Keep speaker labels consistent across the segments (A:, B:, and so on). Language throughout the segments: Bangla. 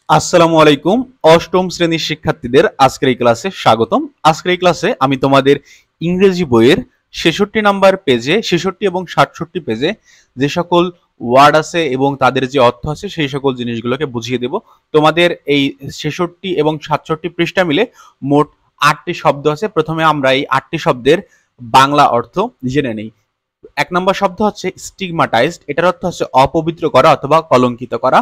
A: আসসালামু আলাইকুম। অষ্টম শ্রেণীর শিক্ষার্থীদের আজকের এই ক্লাসে স্বাগতম। আজকের এই ক্লাসে আমি তোমাদের ইংরেজি বইয়ের 66 নাম্বার পেজে 66 এবং 67 পেজে যে সকল ওয়ার্ড আছে এবং তাদের যে অর্থ আছে সেই সকল জিনিসগুলোকে বুঝিয়ে দেব। তোমাদের এই 66 এবং 67 পৃষ্ঠা মিলে মোট 8টি শব্দ আছে। প্রথমে আমরা এই 8টি শব্দের বাংলা অর্থ জেনে নেই। এক নম্বর শব্দ হচ্ছে স্টিগমাটাইজড, এটার অর্থ হচ্ছে অপবিত্র করা অথবা কলঙ্কিত করা।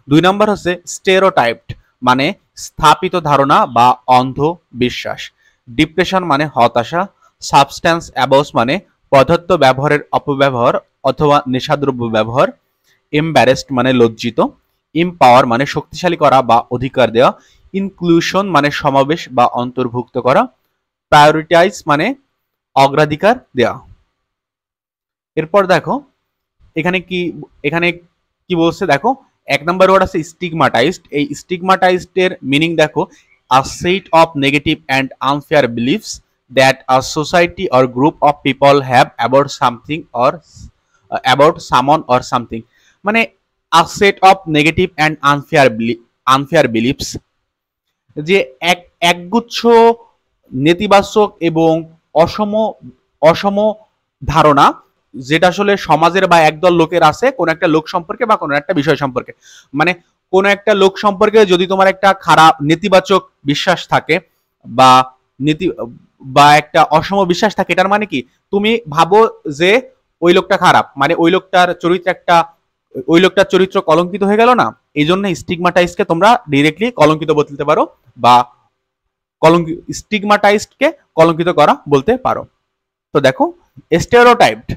A: দুই নম্বর হচ্ছে স্টেরোটাইপড, মানে স্থাপিত ধারণা বা অন্ধ বিশ্বাস। ডিপ্রেশন মানে হতাশা। সাবস্ট্যান্স অ্যাবিউজ মানে পদার্থ ব্যবহারের অপব্যবহার অথবা নেশাদ্রব্য ব্যবহার। এম্বারেসড মানে লজ্জিত। এমপাওয়ার মানে শক্তিশালী করা বা অধিকার দেওয়া। ইনক্লুশন মানে সমাবেশ বা অন্তর্ভুক্ত করা। প্রায়োরিটাইজ মানে অগ্রাধিকার দেওয়া। এরপর দেখো এখানে কি বলছে দেখো। এক নম্বর ওয়ার্ড আছে স্টিগমাটাইজড। এই স্টিগমাটাইজড এর মিনিং দেখো, a set of negative and unfair beliefs that a society or group of people have about something or about someone or something, মানে a set of negative and unfair beliefs, যে একগুচ্ছ নেতিবাচক এবং অসম অসম ধারণা যেটা আসলে সমাজের বা একদল লোকের আছে কোন একটা লোক সম্পর্কে বা কোন একটা বিষয় সম্পর্কে। মানে কোন একটা লোক সম্পর্কে যদি তোমার একটা খারাপ নেতিবাচক বিশ্বাস থাকে বা নীতি বা একটা অসম বিশ্বাস থাকে, এটার মানে কি তুমি ভাবো যে ওই লোকটা খারাপ, মানে ওই লোকটার চরিত্র কলঙ্কিত হয়ে গেল না। এই জন্য স্টিগমাটাইজকে তোমরা ডিরেক্টলি কলঙ্কিত বলতে পারো বা স্টিগমাটাইজডকে কলঙ্কিত করা বলতে পারো। তো দেখো, স্টেরিওটাইপড,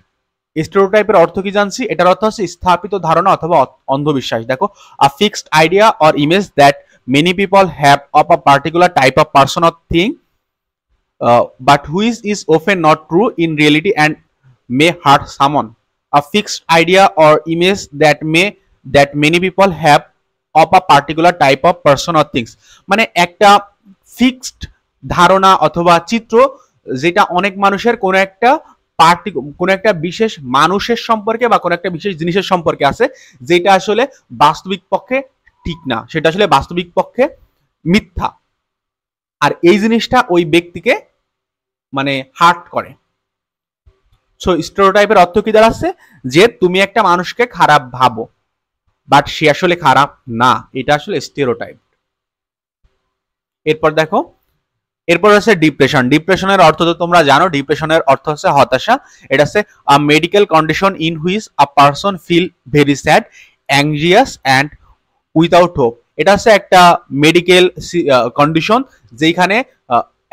A: স্টেরিওটাইপের অর্থ কি জানছি, এটার অর্থ হচ্ছে স্থাপিত ধারণা অথবা অন্ধবিশ্বাস। দেখো, a fixed idea or image that many people have of a particular type of person or thing but which is often not true in reality and may hurt someone. A fixed idea or image that many people have of a particular type of person or things, মানে একটা ফিক্সড ধারণা অথবা চিত্র যেটা অনেক মানুষের কোন একটা বিশেষ মানুষের সম্পর্কে বা কোন একটা বিশেষ জিনিসের সম্পর্কে আছে, যেটা আসলে বাস্তবিক পক্ষে ঠিক না, সেটা আসলে বাস্তবিক পক্ষে মিথ্যা, আর এই জিনিসটা ওই ব্যক্তিকে মানে হার্ট করে। সো স্টেরিওটাইপের অর্থ কি দাঁড়াচ্ছে, যে তুমি একটা মানুষকে খারাপ ভাবো বাট সে আসলে খারাপ না, এটা আসলে স্টেরিওটাইপ। এরপর দেখো, এরপর আছে ডিপ্রেশন। ডিপ্রেশনের অর্থ তো তোমরা জানো, ডিপ্রেশনের অর্থ হচ্ছে হতাশা। এটা হচ্ছে a medical condition in which a person feel very sad, anxious and without hope. এটা হচ্ছে একটা মেডিকেল কন্ডিশন যেখানে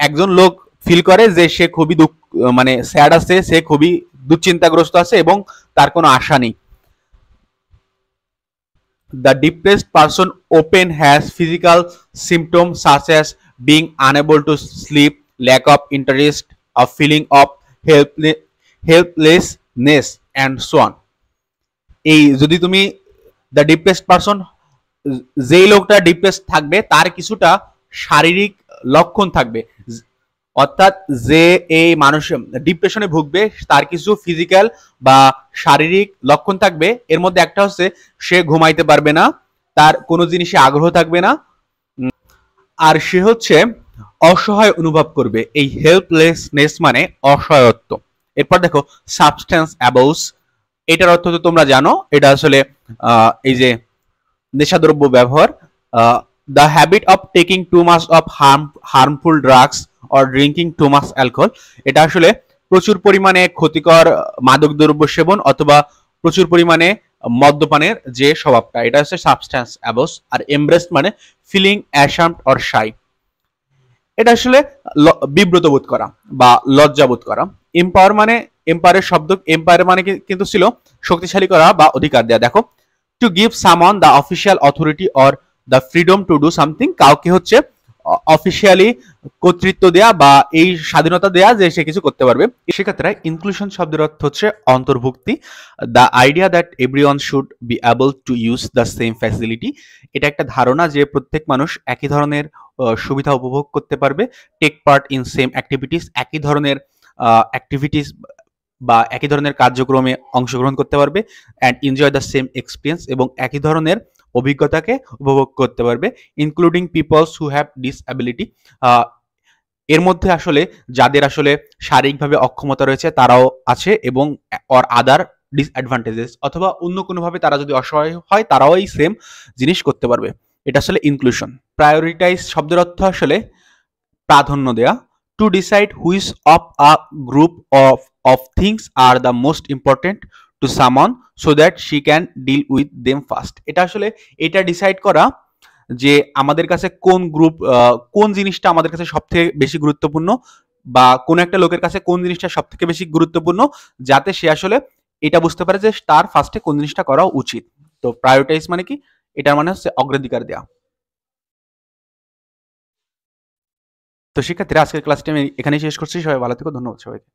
A: একজন লোক ফিল করে যে সে খুবই মানে স্যাড আছে, সে খুবই দুশ্চিন্তাগ্রস্ত আছে এবং তার কোনো আশা নেই। The depressed person often has physical symptoms such as being unable to sleep, lack of interest, a feeling of helplessness, and so on. এই যদি তুমি দ্য ডিপ্রেসড পারসন, যেই লোকটা ডিপ্রেস থাকবে তার কিছুটা শারীরিক লক্ষণ থাকবে, অর্থাৎ যে এই মানুষ ডিপ্রেশনে ভুগবে তার কিছু ফিজিক্যাল বা শারীরিক লক্ষণ থাকবে। এর মধ্যে একটা হচ্ছে সে ঘুমাইতে পারবে না, তার কোনো জিনিসে আগ্রহ থাকবে না, আর সে হচ্ছে অসহায় অনুভব করবে। এই হেল্পলেসনেস মানে অসহায়ত্ব। এরপর দেখো, সাবস্ট্যান্স অ্যাবিউজ, এটার অর্থ তো তোমরা জানো, এটা আসলে এই যে নেশাদ্রব্য ব্যবহার। The habit of taking too much of harmful drugs or drinking too much alcohol, এটা আসলে প্রচুর পরিমাণে ক্ষতিকর মাদকদ্রব্য সেবন অথবা প্রচুর পরিমাণে মদ্যপানের যে স্বভাবটা, এটা হচ্ছে সাবস্ট্যান্স অ্যাবিউজ। আর এমব্রেসড মানে ফিলিং অ্যাশামড অর শাই, এটা আসলে বিব্রত বোধ করা বা লজ্জা বোধ করা। এম্পায়ারের শব্দ, এম্পায়ার মানে কিন্তু ছিল শক্তিশালী করা বা অধিকার দেওয়া। দেখো, to give someone the official authority or the freedom to do something, কাউকে হচ্ছে অফিসিয়ালি কর্তৃত্ব দেয়া বা এই স্বাধীনতা দেয়া যে সে কিছু করতে পারবে। সেক্ষেত্রে ইনক্লুশন শব্দের অর্থ হচ্ছে অন্তর্ভুক্তি। The idea that everyone should be able to use the same facility, এটা একটা ধারণা যে প্রত্যেক মানুষ একই ধরনের সুবিধা উপভোগ করতে পারবে। Take part in same activities, একই ধরনের অ্যাক্টিভিটিস বা একই ধরনের কার্যক্রমে অংশগ্রহণ করতে পারবে। And enjoy the same experience, এবং একই ধরনের অভিজ্ঞতাকে উপভোগ করতে পারবে, including peoples who have disability. এর মধ্যে আসলে যাদের আসলে শারীরিকভাবে অক্ষমতা রয়েছে তারাও আছে, এবং অর আদার ডিসঅ্যাডভান্টেজেস, অথবা অন্য কোনোভাবে তারা যদি অসহায় হয় তারাও এই সেম জিনিস করতে পারবে। এটা আসলে ইনক্লুশন। প্রায়োরিটাইজ শব্দের অর্থ আসলে প্রাধান্য দেয়া। To decide which of a group of things are the most important to someone so that she can deal with them first. এটা আসলে এটা ডিসাইড করা যে আমাদের কাছে কোন গ্রুপ, কোন জিনিসটা আমাদের কাছে সব থেকে বেশি গুরুত্বপূর্ণ, বা কোন একটা লোকের কাছে কোন জিনিসটা সব থেকে বেশি গুরুত্বপূর্ণ, যাতে সে আসলে এটা বুঝতে পারে যে তার ফার্স্টে কোন জিনিসটা করা উচিত। তো প্রায়োরিটাইজ মানে কি, এটার মানে হচ্ছে অগ্রাধিকার দেওয়া। তো শিক্ষার্থীরা, আজকের ক্লাসটি আমি এখানেই শেষ করছি। সবাই ভালো থেকো, ধন্যবাদ সবাইকে।